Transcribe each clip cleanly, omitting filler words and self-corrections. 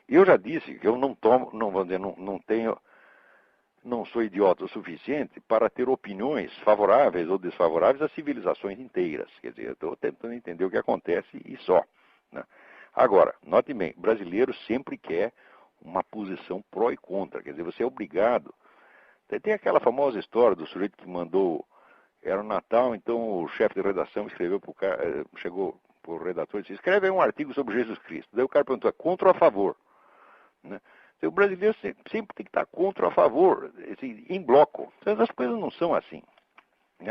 Eu já disse que eu não tomo, não vou dizer, não tenho, não sou idiota o suficiente para ter opiniões favoráveis ou desfavoráveis às civilizações inteiras. Quer dizer, eu estou tentando entender o que acontece e só. Né? Agora, note bem, o brasileiro sempre quer uma posição pró e contra. Quer dizer, você é obrigado. Tem aquela famosa história do sujeito que mandou, era o Natal, então o chefe de redação escreveu para o cara, chegou para o redator e disse, escreve aí um artigo sobre Jesus Cristo. Daí o cara perguntou, é contra ou a favor? Né? Então, o brasileiro sempre tem que estar contra ou a favor, assim, em bloco. Então, as coisas não são assim.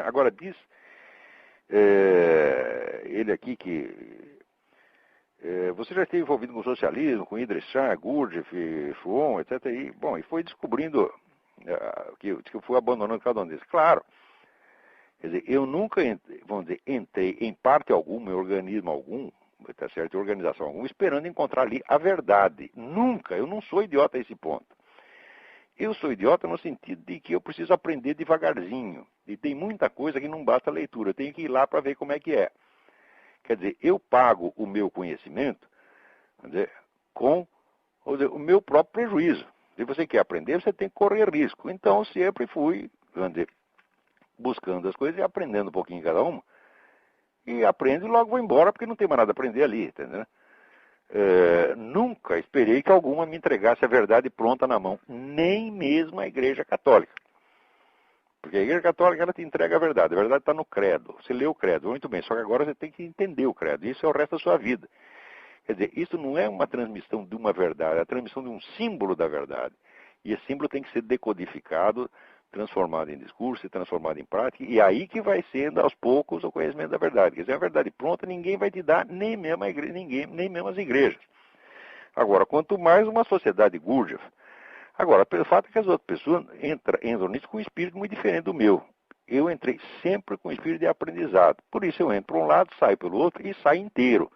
Agora, diz ele aqui que você já esteve envolvido com o socialismo, com Idris Shah, Gurdjieff, Schuon, etc. E foi descobrindo que eu fui abandonando cada um deles. Claro, quer dizer, eu nunca, entrei em parte alguma, em organismo algum, tá certo, em organização alguma, esperando encontrar ali a verdade. Nunca, eu não sou idiota a esse ponto. Eu sou idiota no sentido de que eu preciso aprender devagarzinho. E tem muita coisa que não basta a leitura, eu tenho que ir lá para ver como é que é. Quer dizer, eu pago o meu conhecimento, quer dizer, com o meu próprio prejuízo. Se você quer aprender, você tem que correr risco. Então, sempre fui, dizer, buscando as coisas e aprendendo um pouquinho cada uma. E aprendo e logo vou embora, porque não tem mais nada a aprender ali, entendeu? Nunca esperei que alguma me entregasse a verdade pronta na mão, nem mesmo a Igreja Católica. Porque a Igreja Católica, ela te entrega a verdade está no credo. Você lê o credo, muito bem, só que agora você tem que entender o credo, isso é o resto da sua vida. Quer dizer, isso não é uma transmissão de uma verdade, é a transmissão de um símbolo da verdade. E esse símbolo tem que ser decodificado, transformado em discurso, transformado em prática, e aí que vai sendo, aos poucos, o conhecimento da verdade. Quer dizer, a verdade pronta, ninguém vai te dar, nem mesmo a igreja, nem mesmo as igrejas. Agora, quanto mais uma sociedade Gurdjieff. Agora, pelo fato é que as outras pessoas entram nisso com um espírito muito diferente do meu. Eu entrei sempre com um espírito de aprendizado. Por isso eu entro por um lado, saio pelo outro e saio inteiro.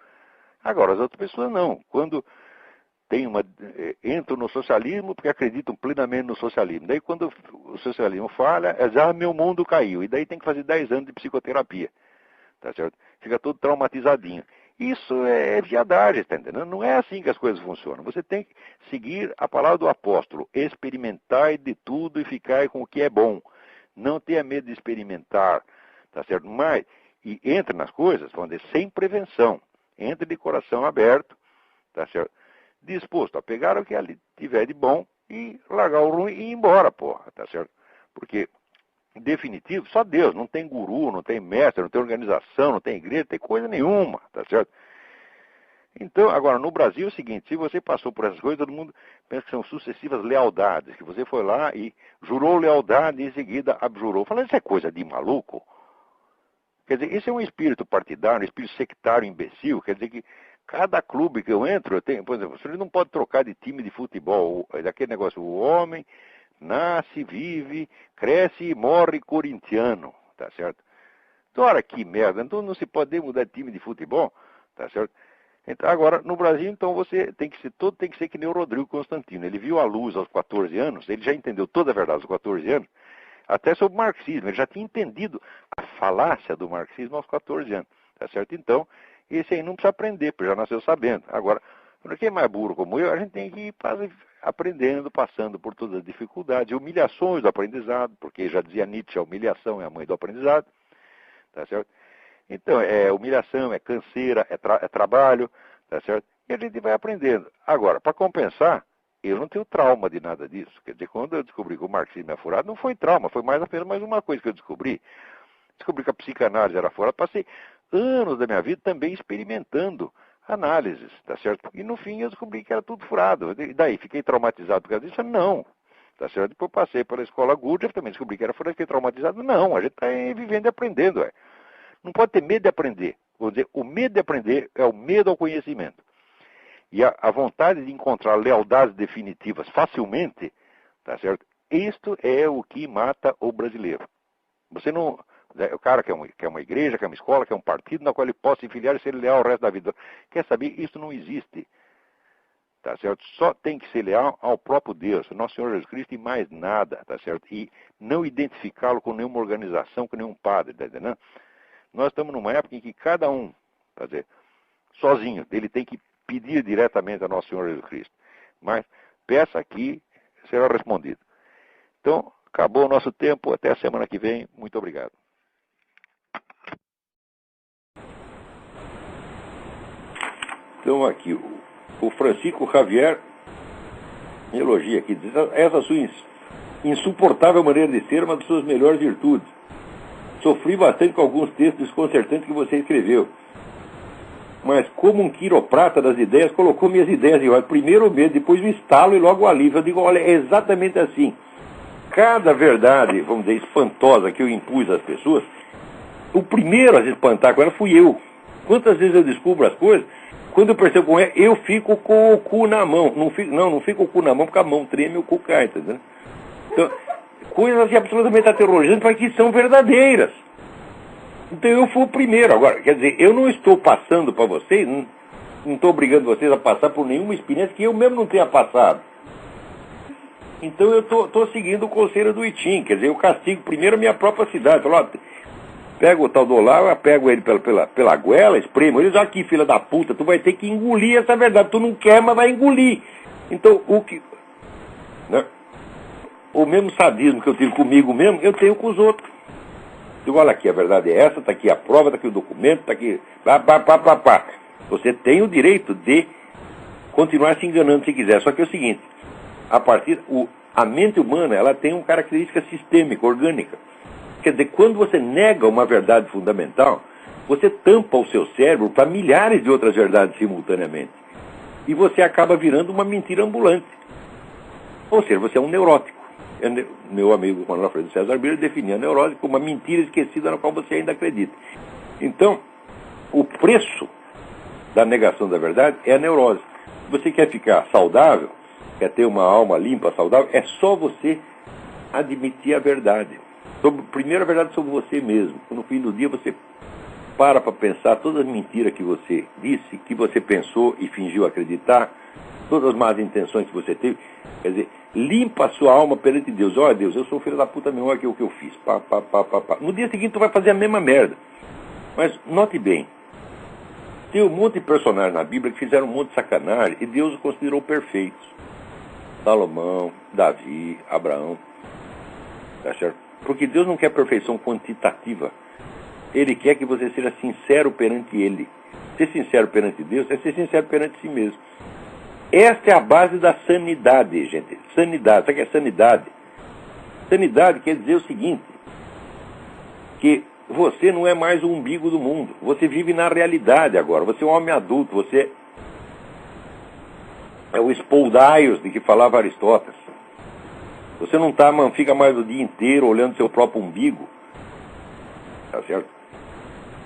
Agora, as outras pessoas não. Quando entram no socialismo porque acreditam plenamente no socialismo. Daí quando o socialismo falha, meu mundo caiu. E daí tem que fazer 10 anos de psicoterapia. Tá certo? Fica todo traumatizadinho. Isso é viadagem, tá entendendo? Não é assim que as coisas funcionam. Você tem que seguir a palavra do apóstolo. Experimentai de tudo e ficai com o que é bom. Não tenha medo de experimentar, tá certo? Mas, e entre nas coisas, vamos dizer, sem prevenção. Entre de coração aberto, tá certo? Disposto a pegar o que ali tiver de bom e largar o ruim e ir embora, porra, tá certo? Porque, em definitivo, só Deus, não tem guru, não tem mestre, não tem organização, não tem igreja, não tem coisa nenhuma, tá certo? Então, agora, no Brasil é o seguinte, se você passou por essas coisas, todo mundo pensa que são sucessivas lealdades, que você foi lá e jurou lealdade e em seguida abjurou. Fala, isso é coisa de maluco? Quer dizer, esse é um espírito partidário, um espírito sectário imbecil, quer dizer que cada clube que eu entro, por exemplo, você não pode trocar de time de futebol, daquele negócio, o homem nasce, vive, cresce e morre corintiano, tá certo? Então, olha que merda, então não se pode mudar de time de futebol, tá certo? Então, agora, no Brasil, então, todo tem que ser que nem o Rodrigo Constantino. Ele viu a luz aos 14 anos, ele já entendeu toda a verdade aos 14 anos, até sobre o marxismo, ele já tinha entendido a falácia do marxismo aos 14 anos, tá certo? Então, esse aí não precisa aprender, porque já nasceu sabendo. Agora, quem é mais burro como eu, a gente tem que ir aprendendo, passando por todas as dificuldades, humilhações do aprendizado, porque já dizia Nietzsche, a humilhação é a mãe do aprendizado, tá certo? Então, humilhação, é canseira, é trabalho, tá certo? E a gente vai aprendendo. Agora, para compensar, eu não tenho trauma de nada disso. Quer dizer, quando eu descobri que o marxismo é furado, não foi trauma, foi apenas mais uma coisa que eu descobri. Descobri que a psicanálise era furada. Passei anos da minha vida também experimentando análises, tá certo? E no fim eu descobri que era tudo furado. E daí, fiquei traumatizado por causa disso? Não. Tá certo? Depois passei pela escola Gurdjieff, também descobri que era furado, fiquei traumatizado. Não, a gente está vivendo e aprendendo, Não pode ter medo de aprender. Vou dizer, o medo de aprender é o medo ao conhecimento. E a vontade de encontrar lealdades definitivas facilmente, tá certo? Isto é o que mata o brasileiro. Você não... O cara quer uma igreja, quer uma escola, quer um partido na qual ele possa se filiar e ser leal o resto da vida. Quer saber? Isso não existe. Tá certo? Só tem que ser leal ao próprio Deus, Nosso Senhor Jesus Cristo e mais nada, tá certo? E não identificá-lo com nenhuma organização, com nenhum padre, tá entendendo? Nós estamos numa época em que cada um, quer dizer, sozinho, ele tem que pedir diretamente a Nosso Senhor Jesus Cristo. Mas peça aqui, será respondido. Então, acabou o nosso tempo. Até a semana que vem. Muito obrigado. Então, aqui, o Francisco Javier me elogia aqui. Diz, essa sua insuportável maneira de ser é uma das suas melhores virtudes. Sofri bastante com alguns textos desconcertantes que você escreveu. Mas como um quiroprata das ideias, colocou minhas ideias em ordem. Primeiro o medo, depois o estalo e logo o alívio. Eu digo, olha, é exatamente assim. Cada verdade, vamos dizer, espantosa que eu impus às pessoas, o primeiro a se espantar com ela fui eu. Quantas vezes eu descubro as coisas, quando eu percebo como é, eu fico com o cu na mão. Não fico com o cu na mão porque a mão treme e o cu cai, entendeu? Então, coisas assim, absolutamente aterrorizantes, mas que são verdadeiras. Então eu fui o primeiro. Agora, quer dizer, eu não estou passando para vocês, não estou obrigando vocês a passar por nenhuma experiência que eu mesmo não tenha passado. Então eu estou seguindo o conselho do Itim, quer dizer, eu castigo primeiro a minha própria cidade. Falo, ó, pego o tal do Olavo, eu pego ele pela goela, espremo ele, diz, aqui, filha da puta, tu vai ter que engolir essa verdade. Tu não quer, mas vai engolir. Então, né, o mesmo sadismo que eu tive comigo mesmo, eu tenho com os outros. Digo, olha aqui, a verdade é essa, está aqui a prova, está aqui o documento, está aqui... Pá. Você tem o direito de continuar se enganando se quiser. Só que é o seguinte, a mente humana, ela tem uma característica sistêmica, orgânica. Quer dizer, quando você nega uma verdade fundamental, você tampa o seu cérebro para milhares de outras verdades simultaneamente. E você acaba virando uma mentira ambulante. Ou seja, você é um neurótico. Meu amigo Manuel Alfredo César Bira definia a neurose como uma mentira esquecida na qual você ainda acredita. Então, o preço da negação da verdade é a neurose. Se você quer ficar saudável, quer ter uma alma limpa, saudável, é só você admitir a verdade. Primeiro a verdade sobre você mesmo. No fim do dia você para pensar todas as mentiras que você disse, que você pensou e fingiu acreditar, todas as más intenções que você teve. Quer dizer, limpa a sua alma perante Deus. Olha, Deus, eu sou filho da puta mesmo, olha o que eu fiz. Pá. No dia seguinte tu vai fazer a mesma merda. Mas note bem, tem um monte de personagens na Bíblia que fizeram um monte de sacanagem e Deus os considerou perfeitos. Salomão, Davi, Abraão. Tá certo? Porque Deus não quer perfeição quantitativa. Ele quer que você seja sincero perante Ele. Ser sincero perante Deus é ser sincero perante si mesmo. Esta é a base da sanidade, gente. Sanidade. Sabe o que é sanidade? Sanidade quer dizer o seguinte, que você não é mais o umbigo do mundo. Você vive na realidade agora. Você é um homem adulto. Você é o spoldaios de que falava Aristóteles. Você não fica mais o dia inteiro olhando seu próprio umbigo. Tá certo?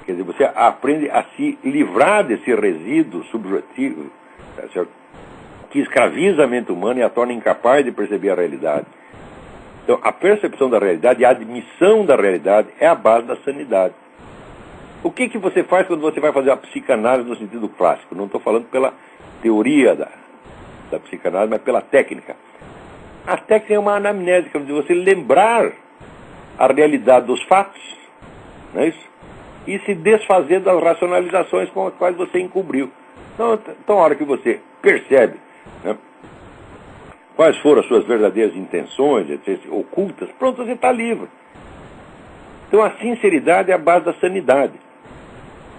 Quer dizer, você aprende a se livrar desse resíduo subjetivo, tá certo? Que escraviza a mente humana e a torna incapaz de perceber a realidade. Então, a percepção da realidade e a admissão da realidade é a base da sanidade. O que você faz quando você vai fazer a psicanálise no sentido clássico? Não estou falando pela teoria da psicanálise, mas pela técnica. A técnica é uma anamnese, quer dizer, você lembrar a realidade dos fatos, não é isso? E se desfazer das racionalizações com as quais você encobriu. Então a hora que você percebe, né, quais foram as suas verdadeiras intenções, etc., ocultas, pronto, você está livre. Então a sinceridade é a base da sanidade.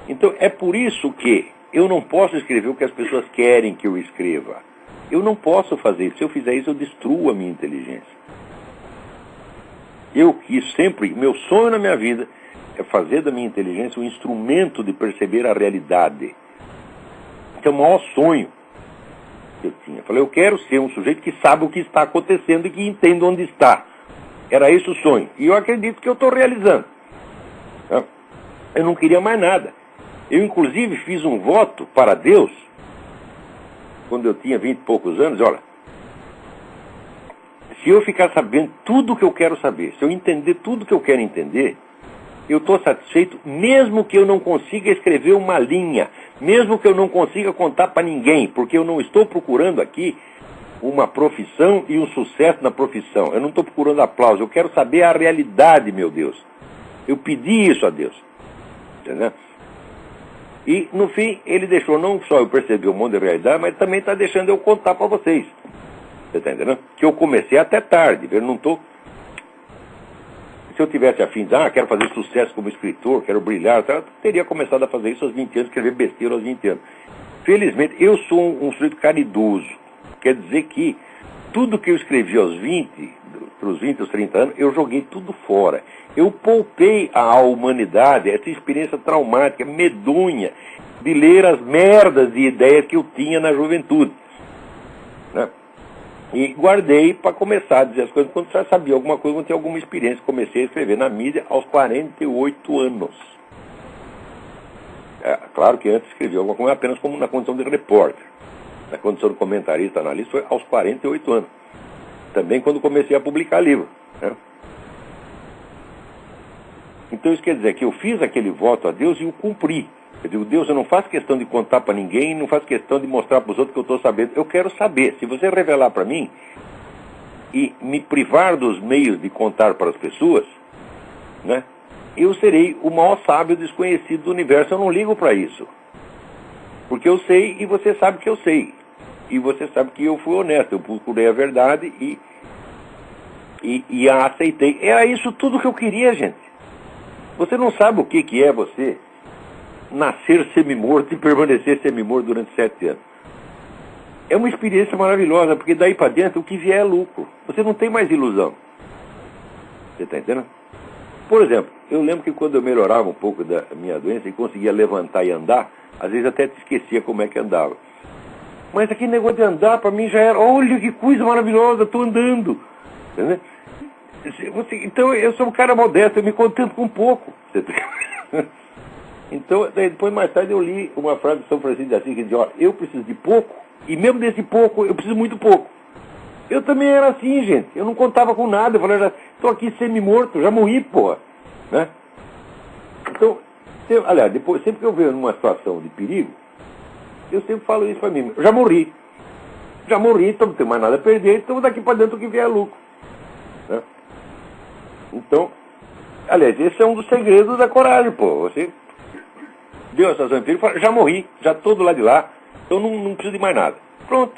Então é por isso que eu não posso escrever o que as pessoas querem que eu escreva. Eu não posso fazer isso. Se eu fizer isso, eu destruo a minha inteligência. Eu quis sempre, meu sonho na minha vida é fazer da minha inteligência um instrumento de perceber a realidade. Esse é o maior sonho que eu tinha. Eu falei, eu quero ser um sujeito que sabe o que está acontecendo e que entende onde está. Era esse o sonho. E eu acredito que eu estou realizando. Eu não queria mais nada. Eu, inclusive, fiz um voto para Deus, quando eu tinha 20 e poucos anos, olha, se eu ficar sabendo tudo o que eu quero saber, se eu entender tudo o que eu quero entender, eu estou satisfeito, mesmo que eu não consiga escrever uma linha, mesmo que eu não consiga contar para ninguém, porque eu não estou procurando aqui uma profissão e um sucesso na profissão. Eu não estou procurando aplauso, eu quero saber a realidade, meu Deus. Eu pedi isso a Deus. Entendeu? E, no fim, ele deixou não só eu perceber um monte de realidade, mas também está deixando eu contar para vocês. Você está entendendo? Que eu comecei até tarde, eu não estou... Se eu tivesse a fim de, quero fazer sucesso como escritor, quero brilhar, eu teria começado a fazer isso aos 20 anos, escrever besteira aos 20 anos. Felizmente, eu sou um sujeito caridoso. Quer dizer que tudo que eu escrevi aos 20, para os 20, aos 30 anos, eu joguei tudo fora. Eu poupei à humanidade essa experiência traumática, medonha, de ler as merdas de ideias que eu tinha na juventude. Né? E guardei para começar a dizer as coisas quando já sabia alguma coisa, quando tinha alguma experiência. Comecei a escrever na mídia aos 48 anos. Claro que antes escrevi alguma coisa apenas como na condição de repórter. Na condição de comentarista, analista, foi aos 48 anos. Também quando comecei a publicar livro. Né? Então isso quer dizer que eu fiz aquele voto a Deus e o cumpri. Eu digo, Deus, eu não faço questão de contar para ninguém, não faço questão de mostrar para os outros que eu estou sabendo. Eu quero saber. Se você revelar para mim e me privar dos meios de contar para as pessoas, né, eu serei o maior sábio desconhecido do universo. Eu não ligo para isso. Porque eu sei e você sabe que eu sei. E você sabe que eu fui honesto. Eu procurei a verdade e a aceitei. Era isso tudo que eu queria, gente. Você não sabe o que é você nascer semi-morto e permanecer semi-morto durante 7 anos. É uma experiência maravilhosa, porque daí para dentro o que vier é lucro. Você não tem mais ilusão. Você está entendendo? Por exemplo, eu lembro que quando eu melhorava um pouco da minha doença e conseguia levantar e andar, às vezes até te esquecia como é que andava. Mas aquele negócio de andar para mim já era, olha que coisa maravilhosa, estou andando. Entendeu? Então eu sou um cara modesto, eu me contento com pouco. Então, depois mais tarde eu li uma frase de São Francisco de Assis que dizia, eu preciso de pouco, e mesmo desse pouco, eu preciso muito pouco. Eu também era assim, gente, eu não contava com nada, eu falei, já estou aqui semi-morto, já morri, porra. Né? Então, aliás, depois, sempre que eu vejo numa situação de perigo, eu sempre falo isso para mim, eu já morri, então não tenho mais nada a perder, então daqui para dentro o que vier é lucro. Né? Então, aliás, esse é um dos segredos da coragem, pô. Você deu a sensação de perigo, já morri, já estou do lado de lá, então não preciso de mais nada. Pronto.